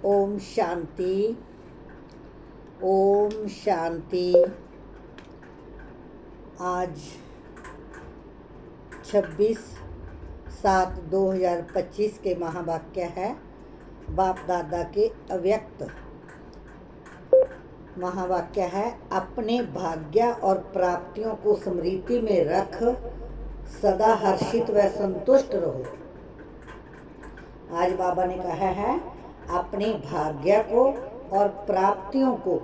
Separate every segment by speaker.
Speaker 1: ओम शांति। ओम शांति। आज 26/7/2025 के महावाक्य है बाप दादा के अव्यक्त। महावाक्य है, अपने भाग्य और प्राप्तियों को स्मृति में रख सदा हर्षित व संतुष्ट रहो। आज बाबा ने कहा है, अपने भाग्य को और प्राप्तियों को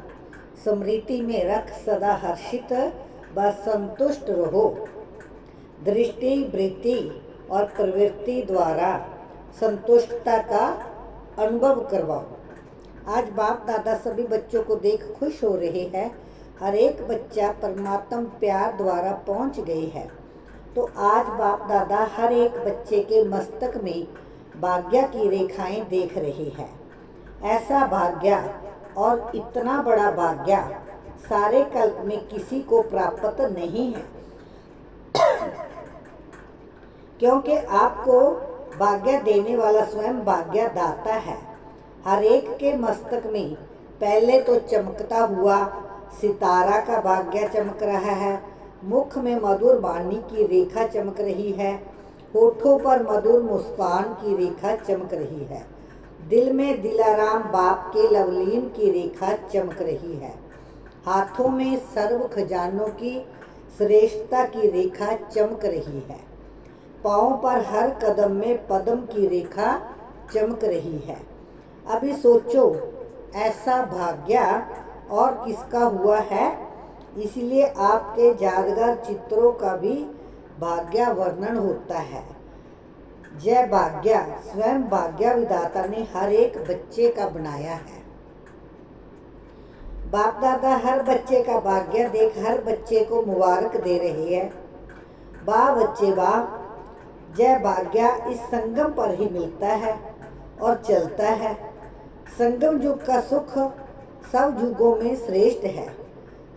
Speaker 1: स्मृति में रख सदा हर्षित व संतुष्ट रहो। दृष्टि, वृत्ति और प्रवृत्ति द्वारा संतुष्टता का अनुभव करवाओ। आज बाप दादा सभी बच्चों को देख खुश हो रहे हैं। हर एक बच्चा परमात्मा प्यार द्वारा पहुंच गए है। तो आज बाप दादा हर एक बच्चे के मस्तक में भाग्य की रेखाएं देख रहे हैं। ऐसा भाग्य और इतना बड़ा भाग्य सारे कल्प में किसी को प्राप्त नहीं है, क्योंकि आपको भाग्य देने वाला स्वयं भाग्य दाता है। हर एक के मस्तक में पहले तो चमकता हुआ सितारा का भाग्य चमक रहा है। मुख में मधुर वाणी की रेखा चमक रही है। होठों पर मधुर मुस्कान की रेखा चमक रही है। दिल में दिलाराम बाप के लवलीन की रेखा चमक रही है। हाथों में सर्व खजानों की श्रेष्ठता की रेखा चमक रही है। पाँव पर हर कदम में पद्म की रेखा चमक रही है। अभी सोचो, ऐसा भाग्य और किसका हुआ है। इसलिए आपके यादगार चित्रों का भी भाग्य वर्णन होता है। जय भाग्य स्वयं भाग्य विधाता ने हर एक बच्चे का बनाया है। बाप दादा हर बच्चे का भाग्य देख हर बच्चे को मुबारक दे रहे हैं। वाह बच्चे वाह, जय भाग्य इस संगम पर ही मिलता है और चलता है। संगम युग का सुख सब युगों में श्रेष्ठ है।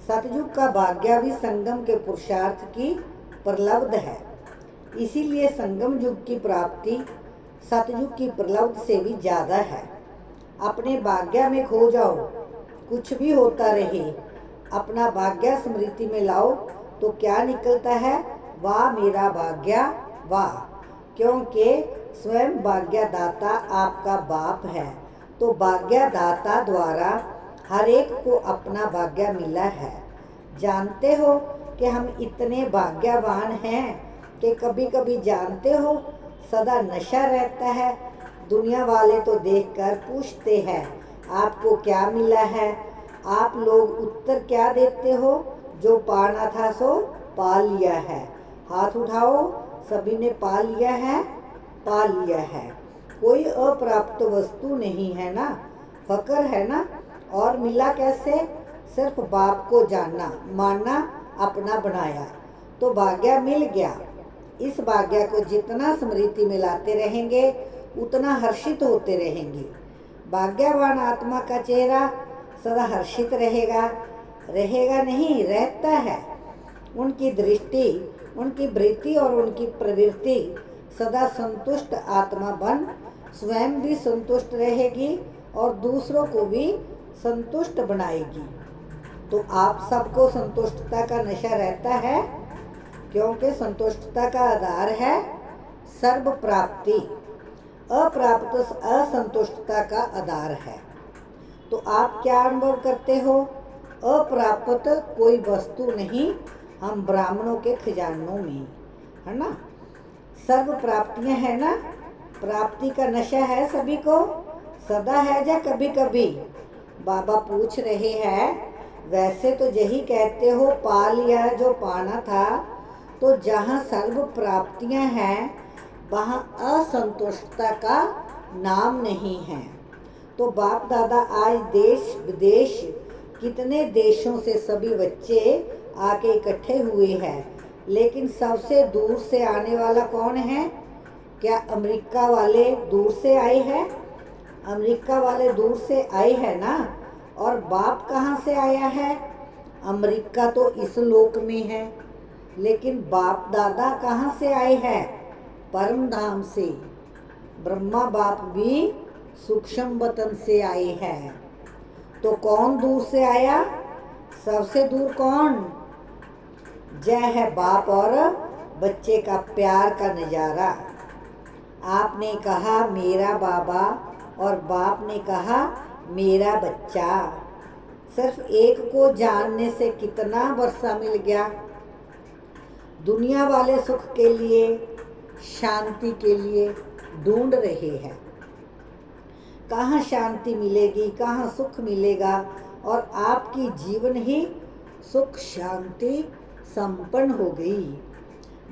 Speaker 1: सतयुग का भाग्य भी संगम के पुरुषार्थ की प्रलब्ध है। इसीलिए संगम युग की प्राप्ति सतयुग की प्रलब्ध से भी ज़्यादा है। अपने भाग्य में खो जाओ, कुछ भी होता रहे, अपना भाग्य स्मृति में लाओ तो क्या निकलता है, वाह मेरा भाग्य वाह। क्योंकि स्वयं भाग्यदाता आपका बाप है। तो भाग्यदाता द्वारा हर एक को अपना भाग्य मिला है। जानते हो कि हम इतने भाग्यवान हैं कि कभी कभी जानते हो सदा नशा रहता है। दुनिया वाले तो देखकर पूछते हैं आपको क्या मिला है। आप लोग उत्तर क्या देते हो, जो पाना था सो पा लिया है। हाथ उठाओ, सभी ने पा लिया है, पा लिया है। कोई अप्राप्त वस्तु नहीं है ना, फकर है ना। और मिला कैसे, सिर्फ बाप को जानना, मानना, अपना बनाया तो भाग्य मिल गया। इस भाग्य को जितना स्मृति में लाते रहेंगे उतना हर्षित होते रहेंगे। भाग्यवान आत्मा का चेहरा सदा हर्षित रहेगा, रहेगा नहीं, रहता है। उनकी दृष्टि, उनकी वृत्ति और उनकी प्रवृत्ति सदा संतुष्ट आत्मा बन स्वयं भी संतुष्ट रहेगी और दूसरों को भी संतुष्ट बनाएगी। तो आप सबको संतुष्टता का नशा रहता है, क्योंकि संतुष्टता का आधार है सर्व प्राप्ति। अप्राप्त असंतुष्टता का आधार है। तो आप क्या अनुभव करते हो, अप्राप्त कोई वस्तु नहीं, हम ब्राह्मणों के खजानों में है ना। सर्व प्राप्तियां है ना, प्राप्ति का नशा है सभी को, सदा है या कभी कभी। बाबा पूछ रहे हैं, वैसे तो यही कहते हो पा लिया जो पाना था। तो जहाँ सर्व प्राप्तियां हैं वहाँ असंतुष्टता का नाम नहीं है। तो बाप दादा आज देश विदेश कितने देशों से सभी बच्चे आके इकट्ठे हुए हैं, लेकिन सबसे दूर से आने वाला कौन है। क्या अमेरिका वाले दूर से आए हैं, अमेरिका वाले दूर से आए हैं ना। और बाप कहाँ से आया है, अमेरिका तो इस लोक में है, लेकिन बाप दादा कहाँ से आए हैं, परम धाम से। ब्रह्मा बाप भी सूक्ष्म वतन से आए हैं। तो कौन दूर से आया? सबसे दूर कौन? यह है बाप और बच्चे का प्यार का नज़ारा। आपने कहा मेरा बाबा और बाप ने कहा मेरा बच्चा। सिर्फ एक को जानने से कितना वर्षा मिल गया। दुनिया वाले सुख के लिए, शांति के लिए ढूंढ रहे हैं। कहाँ शांति मिलेगी, कहाँ सुख मिलेगा, और आपकी जीवन ही सुख शांति संपन्न हो गई।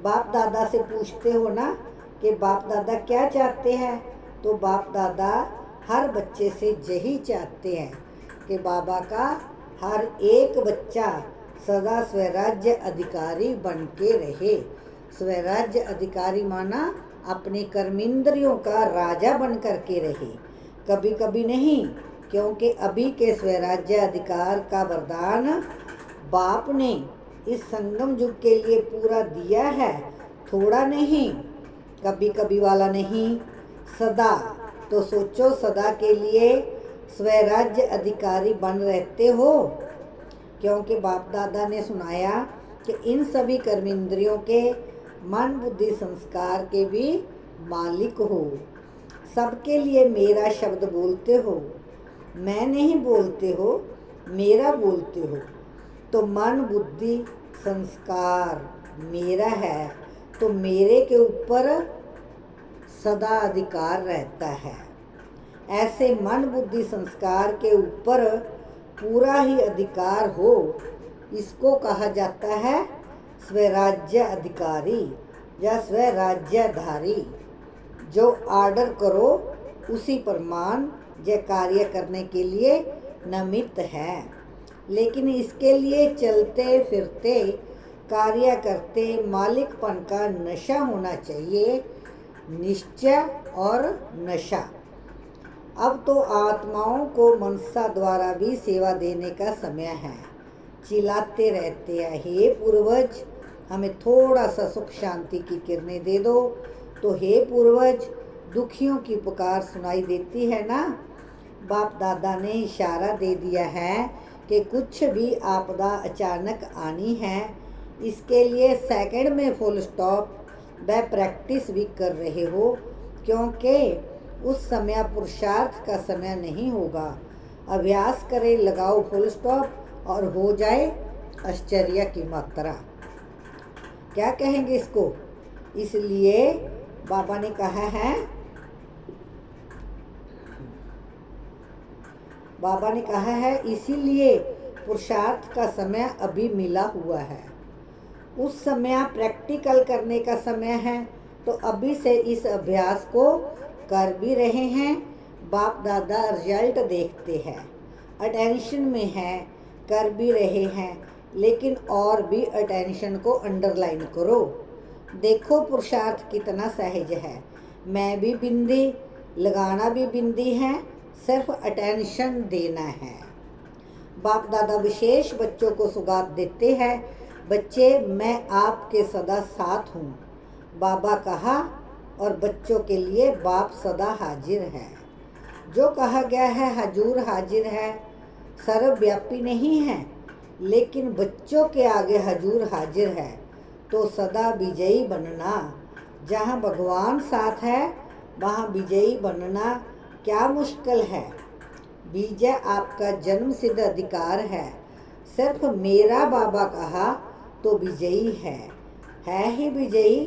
Speaker 1: बाप दादा से पूछते हो ना कि बाप दादा क्या चाहते हैं, तो बाप दादा हर बच्चे से यही चाहते हैं कि बाबा का हर एक बच्चा सदा स्वराज्य अधिकारी बन के रहे। स्वराज्य अधिकारी माना अपने कर्मेंद्रियों का राजा बन कर के रहे, कभी कभी नहीं, क्योंकि अभी के स्वराज्य अधिकार का वरदान बाप ने इस संगम युग के लिए पूरा दिया है, थोड़ा नहीं, कभी कभी वाला नहीं, सदा। तो सोचो सदा के लिए स्वराज्य अधिकारी बन रहते हो, क्योंकि बाप दादा ने सुनाया कि इन सभी कर्मेंद्रियों के मन बुद्धि संस्कार के भी मालिक हो। सबके लिए मेरा शब्द बोलते हो, मैं नहीं बोलते हो, मेरा बोलते हो। तो मन बुद्धि संस्कार मेरा है, तो मेरे के ऊपर सदा अधिकार रहता है। ऐसे मन बुद्धि संस्कार के ऊपर पूरा ही अधिकार हो, इसको कहा जाता है स्वराज्य अधिकारी या स्वराज्यधारी। जो आर्डर करो उसी पर मान यह कार्य करने के लिए नमित है। लेकिन इसके लिए चलते फिरते कार्य करते मालिकपन का नशा होना चाहिए, निश्चय और नशा। अब तो आत्माओं को मनसा द्वारा भी सेवा देने का समय है। चिल्लाते रहते हैं, हे पूर्वज हमें थोड़ा सा सुख शांति की किरणें दे दो। तो हे पूर्वज, दुखियों की पुकार सुनाई देती है ना। बाप दादा ने इशारा दे दिया है कि कुछ भी आपदा अचानक आनी है, इसके लिए सेकंड में फुल स्टॉप व प्रैक्टिस भी कर रहे हो, क्योंकि उस समय पुरुषार्थ का समय नहीं होगा। अभ्यास करें, लगाओ फुल स्टॉप और हो जाए आश्चर्य की मात्रा। क्या कहेंगे इसको? इसलिए बाबा ने कहा है, बाबा ने कहा है इसीलिए पुरुषार्थ का समय अभी मिला हुआ है। उस समय प्रैक्टिकल करने का समय है, तो अभी से इस अभ्यास को कर भी रहे हैं। बाप दादा रिजल्ट देखते हैं, अटेंशन में है, कर भी रहे हैं, लेकिन और भी अटेंशन को अंडरलाइन करो। देखो पुरुषार्थ कितना सहज है। मैं भी बिंदी, लगाना भी बिंदी है, सिर्फ अटेंशन देना है। बाप दादा विशेष बच्चों को सुगात देते हैं, बच्चे मैं आपके सदा साथ हूँ। बाबा कहा और बच्चों के लिए बाप सदा हाजिर है। जो कहा गया है हजूर हाजिर है, सर्वव्यापी नहीं है, लेकिन बच्चों के आगे हजूर हाजिर है। तो सदा विजयी बनना, जहाँ भगवान साथ है वहाँ विजयी बनना क्या मुश्किल है। विजय आपका जन्म सिद्ध अधिकार है। सिर्फ मेरा बाबा कहा तो विजयी है ही विजयी।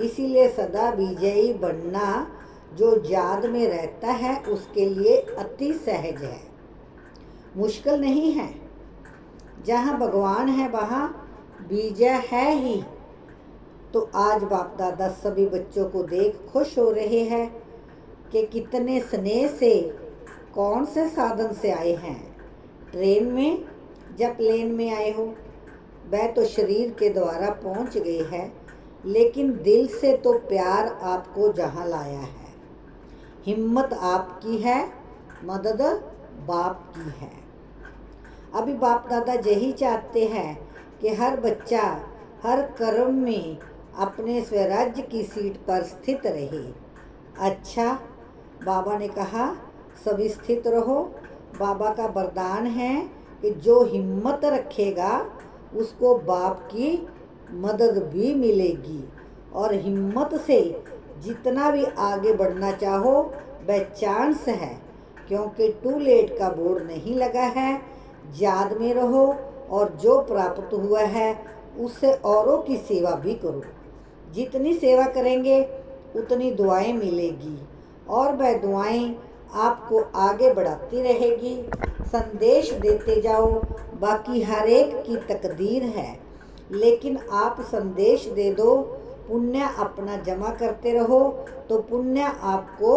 Speaker 1: इसीलिए सदा विजयी बनना जो याद में रहता है उसके लिए अति सहज है, मुश्किल नहीं है। जहाँ भगवान है वहाँ विजय है ही। तो आज बाप दादा सभी बच्चों को देख खुश हो रहे हैं कि कितने स्नेह से, कौन से साधन से आए हैं। ट्रेन में जब प्लेन में आए हो, वह तो शरीर के द्वारा पहुंच गई है, लेकिन दिल से तो प्यार आपको जहां लाया है। हिम्मत आपकी है, मदद बाप की है। अभी बाप दादा यही चाहते हैं कि हर बच्चा हर कर्म में अपने स्वराज्य की सीट पर स्थित रहे। अच्छा, बाबा ने कहा सभी स्थित रहो। बाबा का वरदान है कि जो हिम्मत रखेगा उसको बाप की मदद भी मिलेगी, और हिम्मत से जितना भी आगे बढ़ना चाहो वह चांस है, क्योंकि टू लेट का बोर्ड नहीं लगा है। याद में रहो, और जो प्राप्त हुआ है उससे औरों की सेवा भी करो। जितनी सेवा करेंगे उतनी दुआएं मिलेगी, और वह दुआएं आपको आगे बढ़ाती रहेगी। संदेश देते जाओ, बाकी हर एक की तकदीर है, लेकिन आप संदेश दे दो, पुण्य अपना जमा करते रहो तो पुण्य आपको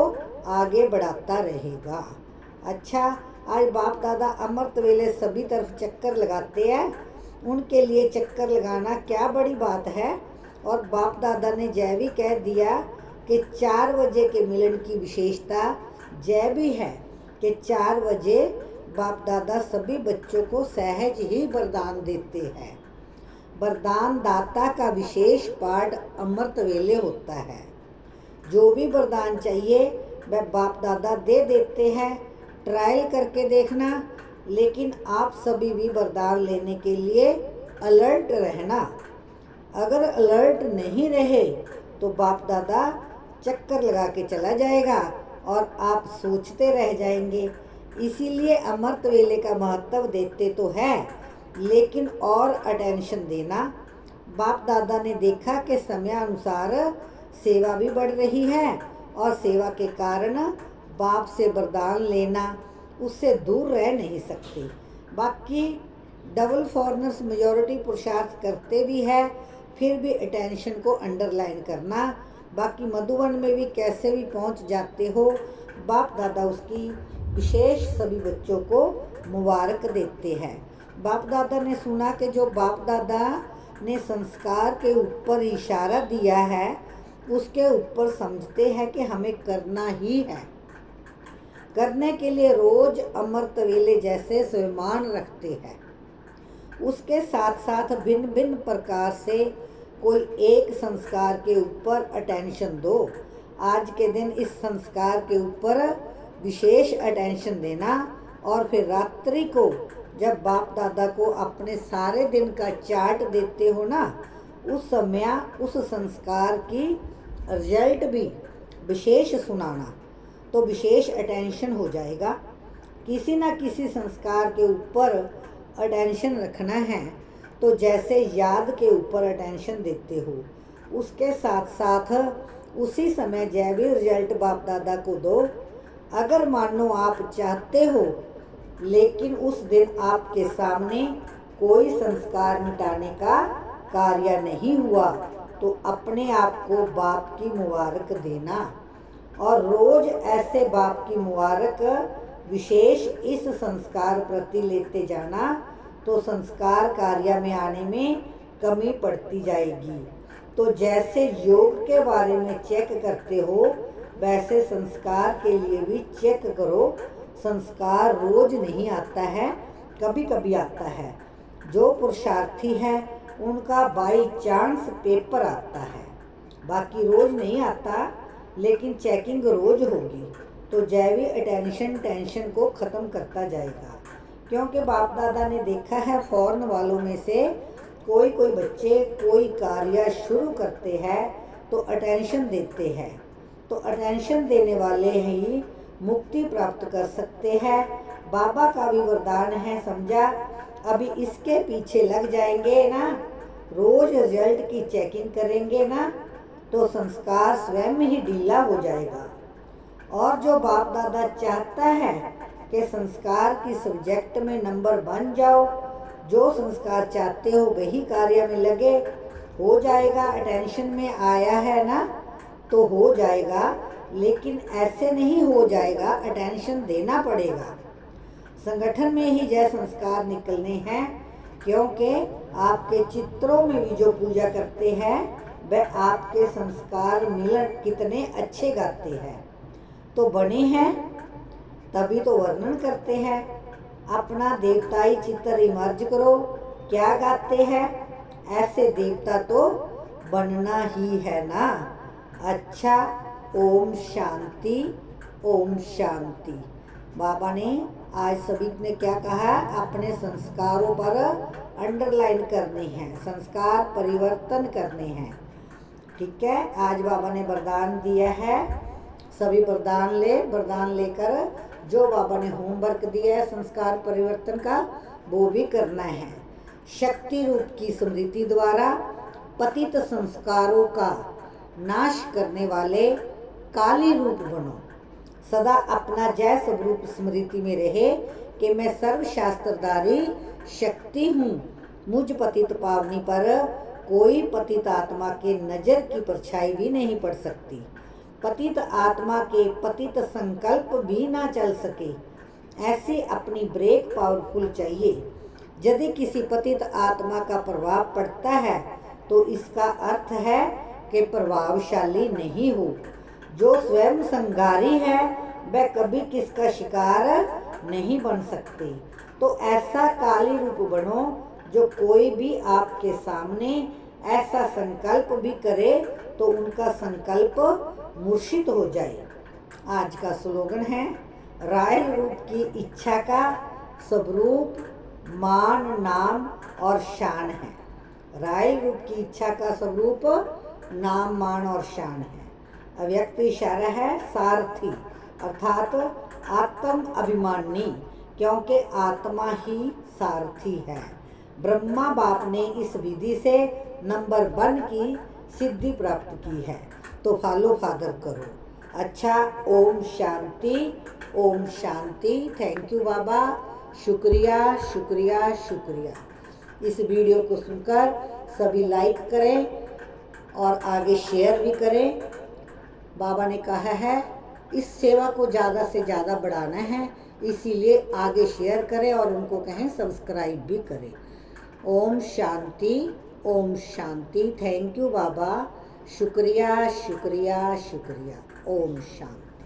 Speaker 1: आगे बढ़ाता रहेगा। अच्छा, आज बाप दादा अमृत वेले सभी तरफ चक्कर लगाते हैं, उनके लिए चक्कर लगाना क्या बड़ी बात है। और बाप दादा ने जय भी कह दिया कि 4 बजे के मिलन की विशेषता जय भी है कि 4 बजे बाप दादा सभी बच्चों को सहज ही वरदान देते हैं। वरदान दाता का विशेष पाठ अमृत वेले होता है। जो भी वरदान चाहिए वह बाप दादा दे देते हैं। ट्रायल करके देखना, लेकिन आप सभी भी वरदान लेने के लिए अलर्ट रहना। अगर अलर्ट नहीं रहे तो बाप दादा चक्कर लगा के चला जाएगा और आप सोचते रह जाएंगे। इसीलिए अमृत वेले का महत्व देते तो है, लेकिन और अटेंशन देना। बाप दादा ने देखा कि समय अनुसार सेवा भी बढ़ रही है, और सेवा के कारण बाप से वरदान लेना उससे दूर रह नहीं सकते। बाकी डबल फॉरनर्स मेजॉरिटी पुरुषार्थ करते भी है, फिर भी अटेंशन को अंडरलाइन करना। बाकी मधुबन में भी कैसे भी पहुंच जाते हो, बाप दादा उसकी विशेष सभी बच्चों को मुबारक देते हैं। बाप दादा ने सुना कि जो बाप दादा ने संस्कार के ऊपर इशारा दिया है उसके ऊपर समझते हैं कि हमें करना ही है। करने के लिए रोज अमृत वेले जैसे स्वाभिमान रखते हैं। उसके साथ साथ भिन्न भिन्न प्रकार से कोई एक संस्कार के ऊपर अटेंशन दो। आज के दिन इस संस्कार के ऊपर विशेष अटेंशन देना, और फिर रात्रि को जब बाप दादा को अपने सारे दिन का चार्ट देते हो ना, उस समय उस संस्कार की रिजल्ट भी विशेष सुनाना, तो विशेष अटेंशन हो जाएगा। किसी न किसी संस्कार के ऊपर अटेंशन रखना है, तो जैसे याद के ऊपर अटेंशन देते हो, उसके साथ साथ उसी समय जय भी रिजल्ट बाप दादा को दो। अगर मानो आप चाहते हो लेकिन उस दिन आपके सामने कोई संस्कार मिटाने का कार्य नहीं हुआ, तो अपने आप को बाप की मुबारक देना, और रोज ऐसे बाप की मुबारक विशेष इस संस्कार प्रति लेते जाना, तो संस्कार कार्य में आने में कमी पड़ती जाएगी। तो जैसे योग के बारे में चेक करते हो, वैसे संस्कार के लिए भी चेक करो। संस्कार रोज नहीं आता है, कभी कभी आता है। जो पुरुषार्थी है उनका बाई चांस पेपर आता है, बाकी रोज नहीं आता, लेकिन चेकिंग रोज होगी। तो जैवी अटेंशन टेंशन को ख़त्म करता जाएगा, क्योंकि बाप दादा ने देखा है फॉरेन वालों में से कोई कोई बच्चे कोई कार्य शुरू करते हैं तो अटेंशन देते हैं, तो अटेंशन देने वाले ही मुक्ति प्राप्त कर सकते हैं। बाबा का भी वरदान है, समझा। अभी इसके पीछे लग जाएंगे ना, रोज रिजल्ट की चेकिंग करेंगे ना, तो संस्कार स्वयं ही ढीला हो जाएगा। और जो बाप दादा चाहता है कि संस्कार की सब्जेक्ट में नंबर बन जाओ, जो संस्कार चाहते हो वही कार्य में लगे, हो जाएगा। अटेंशन में आया है ना तो हो जाएगा, लेकिन ऐसे नहीं हो जाएगा, अटेंशन देना पड़ेगा। संगठन में ही जय संस्कार निकलने हैं, क्योंकि आपके चित्रों में भी जो पूजा करते हैं वह आपके संस्कार मिलन कितने अच्छे गाते हैं, तो बने हैं तभी तो वर्णन करते हैं। अपना देवताई चित्र इमर्ज करो, क्या गाते हैं, ऐसे देवता तो बनना ही है ना। अच्छा, ओम शांति, ओम शांति। बाबा ने आज सभी ने क्या कहा, अपने संस्कारों पर अंडरलाइन करने हैं, संस्कार परिवर्तन करने हैं। ठीक है, आज बाबा ने वरदान दिया है, सभी वरदान लेकर जो बाबा ने होमवर्क दिया है संस्कार परिवर्तन का, वो भी करना है। शक्ति रूप की स्मृति द्वारा पतित संस्कारों का नाश करने वाले काली रूप बनो। सदा अपना जय स्वरूप स्मृति में रहे कि मैं सर्वशास्त्रधारी शक्ति हूँ। मुझ पतित पावनी पर कोई पतित आत्मा के नज़र की परछाई भी नहीं पड़ सकती। पतित आत्मा के पतित संकल्प भी ना चल सके। ऐसी अपनी ब्रेक पावरफुल चाहिए। यदि किसी पतित आत्मा का प्रभाव पड़ता है तो इसका अर्थ है कि प्रभावशाली नहीं हो। जो स्वयं संगारी है वह कभी किसका शिकार नहीं बन सकते। तो ऐसा काली रूप बनो जो कोई भी आपके सामने ऐसा संकल्प भी करे तो उनका संकल्प मूर्छित हो जाए। आज का स्लोगन है, रायल रूप की इच्छा का स्वरूप मान नाम और शान है। रायल रूप की इच्छा का स्वरूप नाम मान और शान है। अव्यक्त इशारा है सारथी अर्थात आत्म अभिमानी, क्योंकि आत्मा ही सारथी है। ब्रह्मा बाप ने इस विधि से नंबर 1 की सिद्धि प्राप्त की है, तो फॉलो फादर करो। अच्छा, ओम शांति, ओम शांति। थैंक यू बाबा, शुक्रिया शुक्रिया शुक्रिया। इस वीडियो को सुनकर सभी लाइक करें और आगे शेयर भी करें। बाबा ने कहा है इस सेवा को ज़्यादा से ज़्यादा बढ़ाना है, इसीलिए आगे शेयर करें और उनको कहें सब्सक्राइब भी करें। ओम शांति, ओम शांति। थैंक यू बाबा, शुक्रिया शुक्रिया शुक्रिया। ओम शांति।